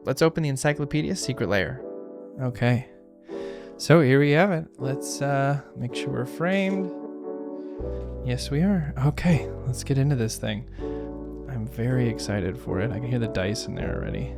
let's open the Encyclopedia Secret Lair. Okay. So here we have it. Let's make sure we're framed. Yes, we are. Okay, let's get into this thing. I'm very excited for it. I can hear the dice in there already.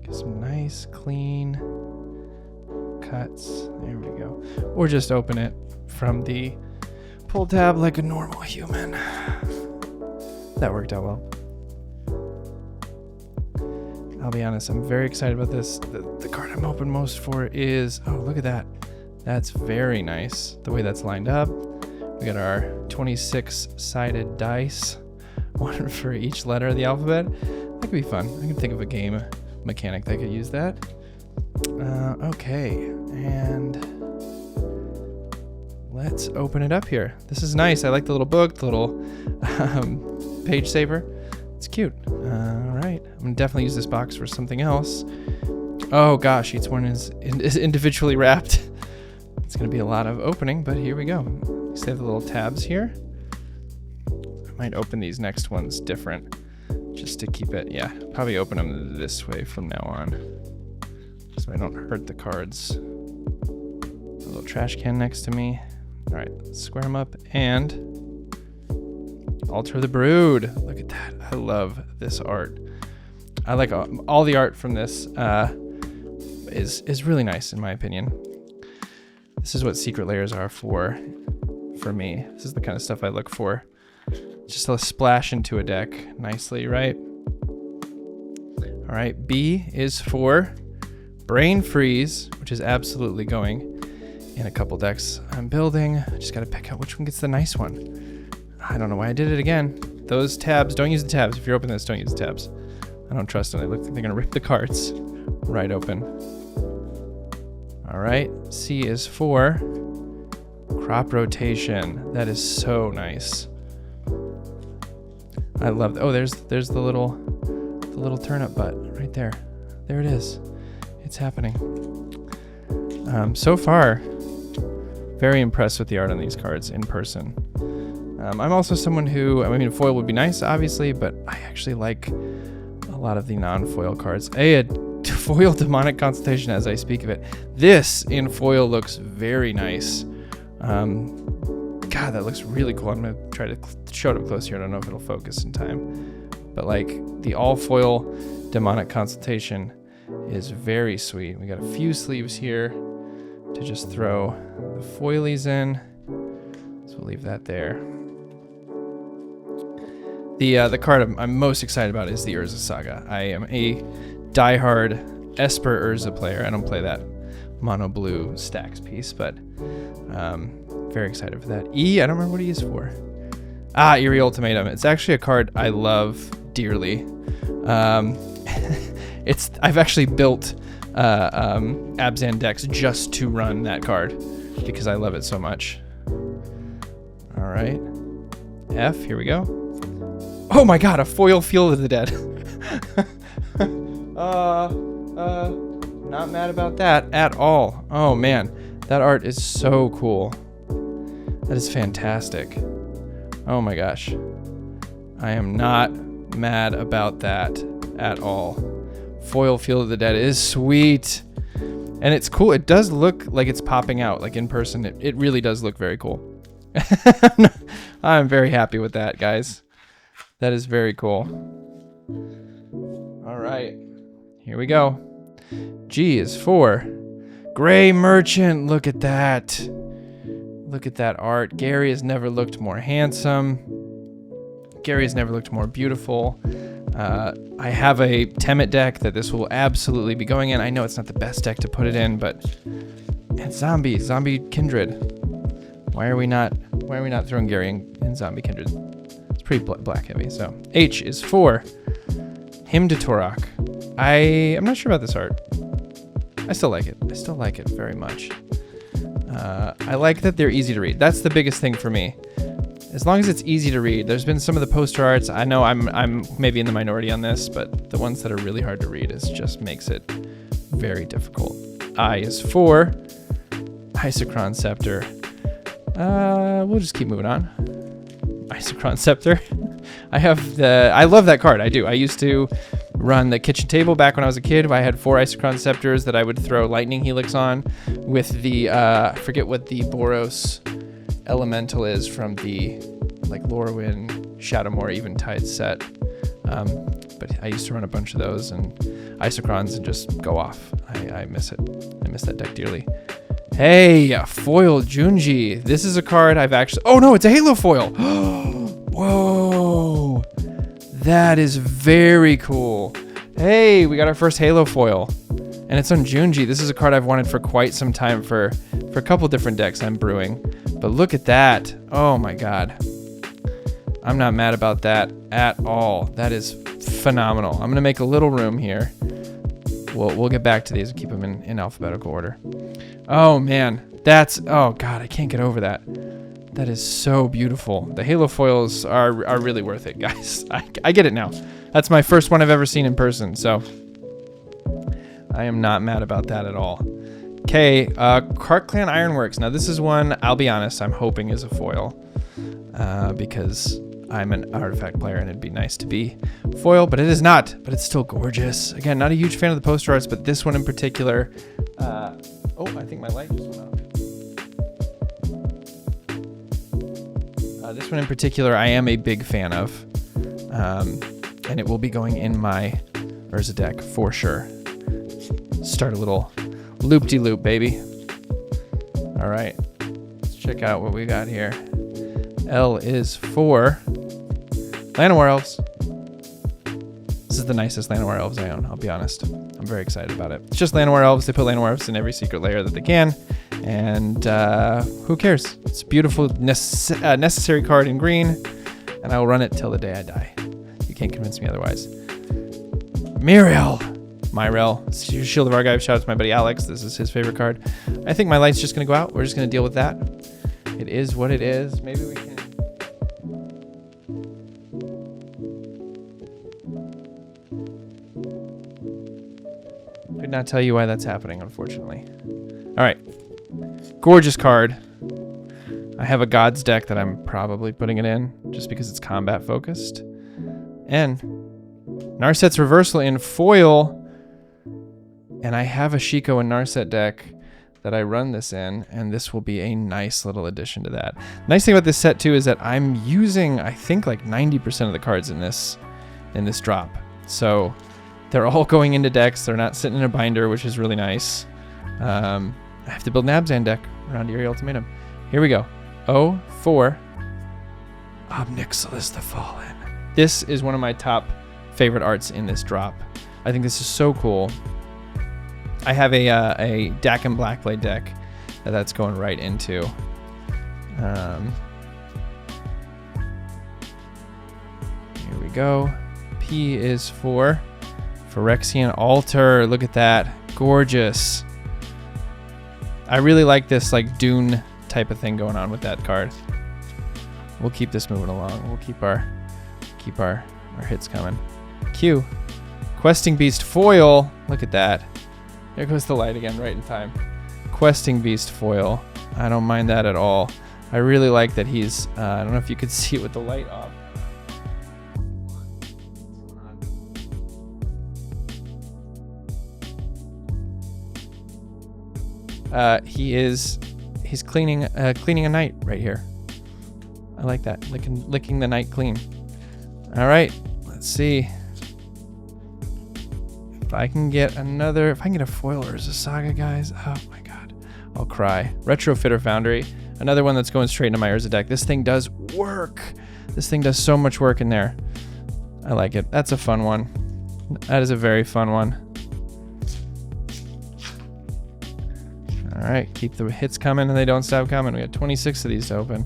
Get some nice, clean cuts. There we go. Or just open it from the pull tab like a normal human. That worked out well. I'll be honest, I'm very excited about this. The card I'm hoping most for is, oh, look at that. That's very nice. The way that's lined up. We got our 26-sided dice, one for each letter of the alphabet. That could be fun. I can think of a game mechanic that could use that. Okay, and let's open it up here. This is nice. I like the little book, the little page saver. It's cute. All right, I'm gonna definitely use this box for something else. Oh gosh, each one is individually wrapped. It's gonna be a lot of opening, but here we go. Save the little tabs here. I might open these next ones different just to keep it, yeah, probably open them this way from now on so I don't hurt the cards. A little trash can next to me. All right, let's square them up and Alter the Brood. Look at that. I love this art. I like all the art from this is really nice in my opinion. This is what secret layers are for me. This is the kind of stuff I look for. Just a splash into a deck nicely, right? All right, B is for Brain Freeze, which is absolutely going in a couple decks I'm building. I just gotta pick out which one gets the nice one. I don't know why I did it again. Those tabs, don't use the tabs. If you're opening this, don't use the tabs. I don't trust them. They look like they're gonna rip the cards right open. All right, C is for Crop Rotation. That is so nice. I love that. Oh, there's the little turnip butt right there. There it is. It's happening. So far, very impressed with the art on these cards in person. I'm also someone who, I mean, foil would be nice, obviously, but I actually like a lot of the non-foil cards. A foil Demonic Consultation as I speak of it. This in foil looks very nice. God, that looks really cool. I'm gonna try to show it up close here. I don't know if it'll focus in time, but like the all foil Demonic Consultation is very sweet. We got a few sleeves here to just throw the foilies in. So we'll leave that there. The card I'm most excited about is the Urza Saga. I am a diehard Esper Urza player. I don't play that mono blue stacks piece, but very excited for that. E, I don't remember what E is for. Eerie Ultimatum. It's actually a card I love dearly. I've actually built Abzan decks just to run that card because I love it so much. All right, F, here we go. Oh my God, a foil Field of the Dead. Not mad about that at all. Oh man, that art is so cool. That is fantastic. Oh my gosh. I am not mad about that at all. Foil Field of the Dead is sweet. And it's cool. It does look like it's popping out, like in person. It really does look very cool. I'm very happy with that, guys. That is very cool. All right, here we go. G is for Gray Merchant. Look at that. Look at that art. Gary has never looked more handsome. Gary has never looked more beautiful. I have a Temet deck that this will absolutely be going in. I know it's not the best deck to put it in, but it's Zombie Kindred. Why are we not throwing Gary in Zombie Kindred? It's pretty black heavy. So H is for Hymn to Torok. I'm not sure about this art. I still like it. I still like it very much. I like that they're easy to read. That's the biggest thing for me. As long as it's easy to read. There's been some of the poster arts. I know I'm maybe in the minority on this, but the ones that are really hard to read just makes it very difficult. I is for Isochron Scepter. We'll just keep moving on. Isochron Scepter. I love that card. I do. I used to run the kitchen table back when I was a kid. I had 4 Isochron Scepters that I would throw Lightning Helix on with the, I forget what the Boros Elemental is from the like Lorwyn, Shadowmoor, Eventide set. But I used to run a bunch of those and Isochrons and just go off. I miss it. I miss that deck dearly. Hey, a foil Junji. This is a card I've actually... Oh, no, it's a Halo foil. Whoa. That is very cool. Hey, we got our first Halo foil. And it's on Junji. This is a card I've wanted for quite some time for a couple different decks I'm brewing. But look at that. Oh, my God. I'm not mad about that at all. That is phenomenal. I'm going to make a little room here. We'll get back to these and keep them in alphabetical order. Oh, man. That's... Oh, God. I can't get over that. That is so beautiful. The Halo foils are really worth it, guys. I get it now. That's my first one I've ever seen in person, so... I am not mad about that at all. Okay, Cart Clan Ironworks. Now, this is one, I'll be honest, I'm hoping is a foil. Because I'm an artifact player and it'd be nice to be foil, but it is not. But it's still gorgeous. Again, not a huge fan of the poster arts, but this one in particular... oh, I think my light just went off. This one in particular, I am a big fan of. And it will be going in my Urza deck for sure. Start a little loop-de-loop, baby. All right. Let's check out what we got here. L is for Llanowar Elves. This is the nicest Llanowar Elves I own, I'll be honest. I'm very excited about it. It's just Llanowar Elves. They put Llanowar Elves in every secret layer that they can. And who cares? It's a beautiful, necessary card in green. And I will run it till the day I die. You can't convince me otherwise. Myrel, Shield of Argive. Shout out to my buddy Alex. This is his favorite card. I think my light's just going to go out. We're just going to deal with that. It is what it is. Maybe we can... Could not tell you why that's happening, unfortunately. All right. Gorgeous card. I have a Gods deck that I'm probably putting it in just because it's combat focused. And Narset's Reversal in foil. And I have a Shiko and Narset deck that I run this in, and this will be a nice little addition to that. Nice thing about this set too is that I'm using, I think, like 90% of the cards in this drop. So they're all going into decks. They're not sitting in a binder, which is really nice. I have to build an Abzan deck around Eerie Ultimatum. Here we go. 04 Obnixilis the Fallen. This is one of my top favorite arts in this drop. I think this is so cool. I have a Dak and Blackblade deck that's going right into. Here we go. P is for Phyrexian Altar. Look at that. Gorgeous. I really like this like Dune type of thing going on with that card. We'll keep this moving along. We'll keep our hits coming. Q. Questing Beast foil. Look at that. There goes the light again, right in time. Questing Beast foil. I don't mind that at all. I really like that he's... I don't know if you could see it with the light off. He's cleaning a knight right here. I like that. Licking the knight clean. All right, let's see. If I can get a foil or a Saga, guys, oh my God, I'll cry. Retrofitter Foundry, another one that's going straight into my Urza deck. This thing does work. This thing does so much work in there. I like it. That's a fun one. That is a very fun one. All right, keep the hits coming and they don't stop coming. We got 26 of these to open.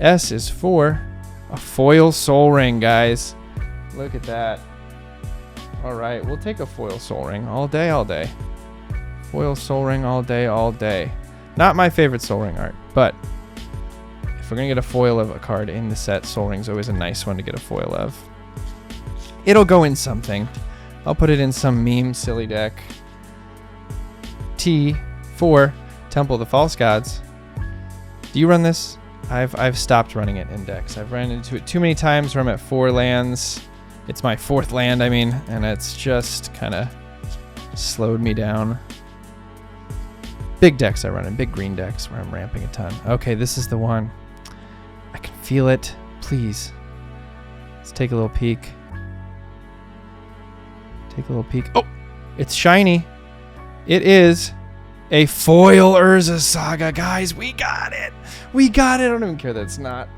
S is for a foil Soul Ring, guys. Look at that. All right, we'll take a foil Soul Ring all day, all day. Foil Soul Ring all day, all day. Not my favorite Soul Ring art, but if we're gonna get a foil of a card in the set, Soul Ring's always a nice one to get a foil of. It'll go in something. I'll put it in some meme silly deck. T for Temple of the False Gods. Do you run this? I've stopped running it in decks. I've run into it too many times where I'm at 4 lands, It's my 4th land, I mean, and it's just kind of slowed me down. Big decks I run in, big green decks where I'm ramping a ton. Okay, this is the one. I can feel it. Please. Let's take a little peek. Take a little peek. Oh, it's shiny. It is a foil Urza Saga. Guys, we got it. We got it. I don't even care that it's not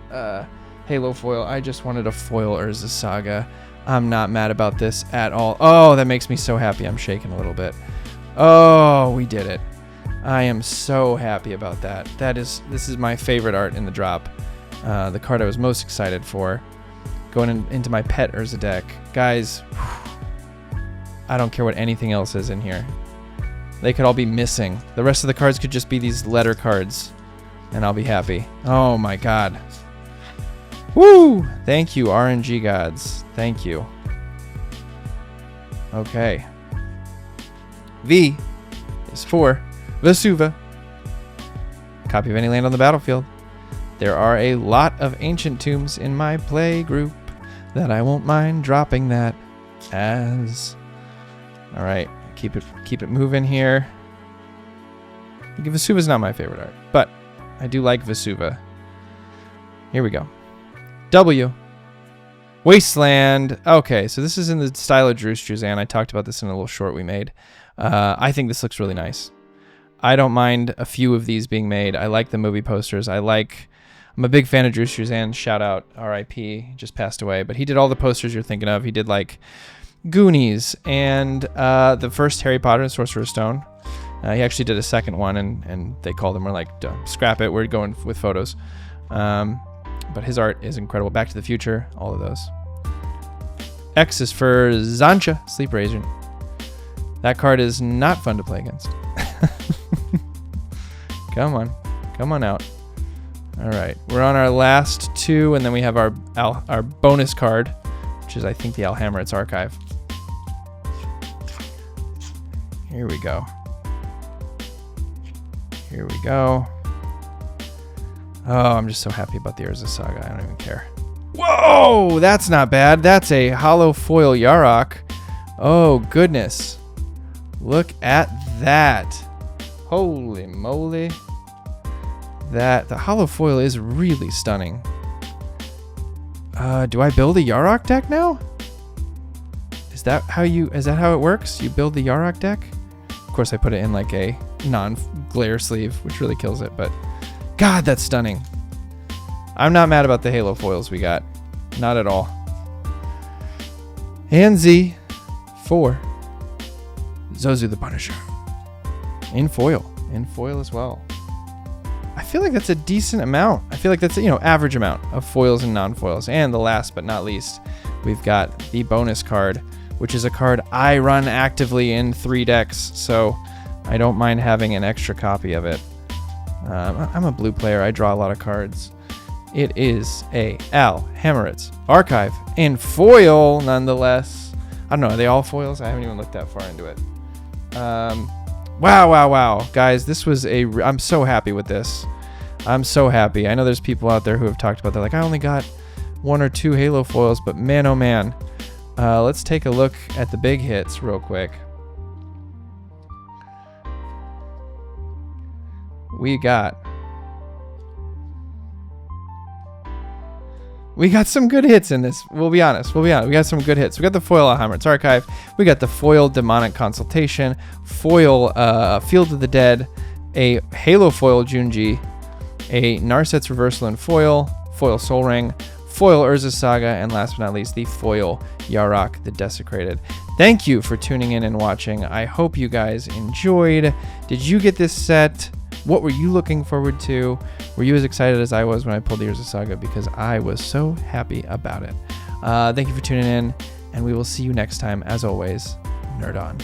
Halo foil. I just wanted a foil Urza Saga. I'm not mad about this at all. Oh, that makes me so happy. I'm shaking a little bit. Oh, we did it. I am so happy about that. This is my favorite art in the drop. The card I was most excited for. Going into my pet Urza deck. Guys, I don't care what anything else is in here. They could all be missing. The rest of the cards could just be these letter cards. And I'll be happy. Oh my god. Woo! Thank you, RNG gods. Thank you. Okay. V is for Vesuva. Copy of any land on the battlefield. There are a lot of ancient tombs in my play group that I won't mind dropping that as. All right, keep it moving here. Vesuva's not my favorite art, but I do like Vesuva. Here we go. W. Wasteland. Okay, so this is in the style of Druzan. I talked about this in a little short we made. I think this looks really nice. I don't mind a few of these being made. I like the movie posters. I'm a big fan of Druzan. Shout out, R.I.P. Just passed away, but he did all the posters you're thinking of. He did like Goonies and the first Harry Potter and Sorcerer's Stone. He actually did a second one, and they called him. We're like, scrap it. We're going with photos. But his art is incredible. Back to the Future, all of those. X is for Zancha, Sleeper Agent. That card is not fun to play against. Come on out. All right, we're on our last 2, and then we have our bonus card, which is I think the Alhammerit's Archive. Here we go. Here we go. Oh, I'm just so happy about the Urza Saga. I don't even care. Whoa, that's not bad. That's a hollow foil Yarok. Oh, goodness. Look at that. Holy moly. The hollow foil is really stunning. Do I build a Yarok deck now? Is that how it works? You build the Yarok deck? Of course, I put it in like a non-glare sleeve, which really kills it, but God, that's stunning. I'm not mad about the Halo foils we got. Not at all. And Z for Zozu the Punisher. In foil as well. I feel like that's a decent amount. I feel like that's average amount of foils and non-foils. And the last but not least, we've got the bonus card, which is a card I run actively in 3 decks, so I don't mind having an extra copy of it. I'm a blue player. I draw a lot of cards. It is a Alhammerit's Archive in foil, nonetheless. I don't know. Are they all foils? I haven't even looked that far into it. Wow. Guys, this was I'm so happy with this. I'm so happy. I know there's people out there who have talked about, they're like, I only got 1 or 2 Halo foils, but man, oh man. Let's take a look at the big hits real quick. We got some good hits in this. We'll be honest. We got some good hits. We got the foil Alhammerit's Archive. We got the foil Demonic Consultation, foil Field of the Dead, a Halo foil Junji, a Narset's Reversal in foil Sol Ring, foil Urza Saga, and last but not least, the foil Yarok the Desecrated. Thank you for tuning in and watching. I hope you guys enjoyed. Did you get this set? What were you looking forward to? Were you as excited as I was when I pulled the Urza Saga? Because I was so happy about it. Thank you for tuning in, and we will see you next time. As always, nerd on.